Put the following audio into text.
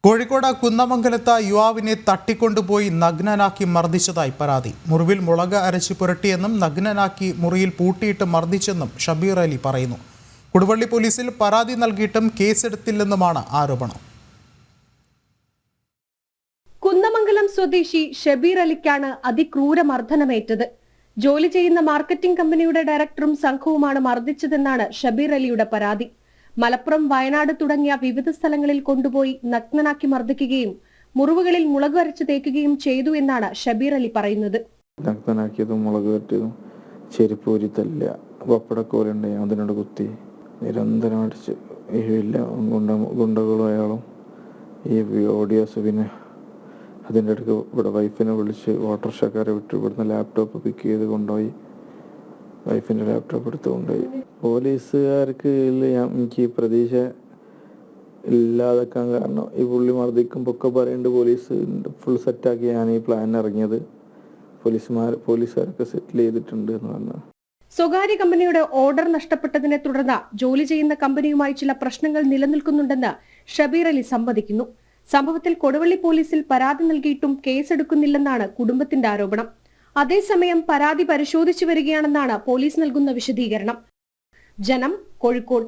കോഴിക്കോട് കുന്നമംഗലത്ത് യുവാവിനെ തട്ടിക്കൊണ്ടുപോയി നഗ്നനാക്കി മർദ്ദിച്ചതായി പരാതി. മുറിവിൽ മുളക് അരച്ച് പുരട്ടിയെന്നും നഗ്നനാക്കി മുറിയിൽ പൂട്ടിയിട്ട് മർദ്ദിച്ചെന്നും ഷബീർ അലി പറയുന്നു. കൊടുവള്ളി പോലീസിൽ പരാതി നൽകിയിട്ടും കേസെടുത്തില്ലെന്നുമാണ് ആരോപണം. കുന്നമംഗലം സ്വദേശി ഷബീർ അലിക്കാണ് അതിക്രൂര മർദ്ദനമേറ്റത്. ജോലി ചെയ്യുന്ന മാർക്കറ്റിംഗ് കമ്പനിയുടെ ഡയറക്ടറും സംഘവുമാണ് മർദ്ദിച്ചതെന്നാണ് ഷബീർ അലിയുടെ പരാതി. മലപ്പുറം, വയനാട് തുടങ്ങിയ വിവിധ സ്ഥലങ്ങളിൽ കൊണ്ടുപോയി നഗ്നനാക്കി മർദ്ദിക്കുകയും മുറിവുകളിൽ മുളക് അരച്ച് തേക്കുകയും ചെയ്തു എന്നാണ് ഷബീർ അലി പറയുന്നത്. നഗ്നനാക്കിയതും മുളക് പറ്റിയതും ചെരുപ്പൂരി തല്ല പപ്പടക്കോലുണ്ട് അതിനോട് കുത്തി നിരന്തരം അടിച്ച് ഗുണ്ടകളും അയാളും ഈ ഓഡിയോസ്. പിന്നെ അതിൻ്റെ അടുത്ത് ഇവിടെ വൈഫിനെ വിളിച്ച് ഓട്ടോറിക്ഷക്കാരെ വിട്ട് ഇവിടുന്ന് ലാപ്ടോപ്പ് പിക്ക് ചെയ്ത് കൊണ്ടുപോയി വൈഫിൻ്റെ ലാപ്ടോപ്പ് എടുത്ത് കൊണ്ടുപോയി. പോലീസുകാർക്ക് എനിക്ക് പ്രതീക്ഷ ഇല്ലാതെക്കാൻ കാരണം ഈ പുള്ളി മർദ്ദിക്കുമ്പോൾ പറയുന്നുണ്ട് പോലീസ് ഫുൾ സെറ്റാക്കി ഞാൻ ഈ പ്ലാൻ ഇറങ്ങിയത് പോലീസുകാരൊക്കെ സെറ്റിൽ ചെയ്തിട്ടുണ്ട് എന്ന് പറഞ്ഞു. സ്വകാര്യ കമ്പനിയുടെ ഓർഡർ നഷ്ടപ്പെട്ടതിനെ തുടർന്ന് ജോലി ചെയ്യുന്ന കമ്പനിയുമായി ചില പ്രശ്നങ്ങൾ നിലനിൽക്കുന്നുണ്ടെന്ന് ഷബീർ അലി സമ്മതിക്കുന്നു. സംഭവത്തിൽ കൊടുവള്ളി പോലീസിൽ പരാതി നൽകിയിട്ടും കേസെടുക്കുന്നില്ലെന്നാണ് കുടുംബത്തിന്റെ ആരോപണം. അതേസമയം പരാതി പരിശോധിച്ചു വരികയാണെന്നാണ് പോലീസ് നൽകുന്ന വിശദീകരണം. ജനം, കോഴിക്കോട്.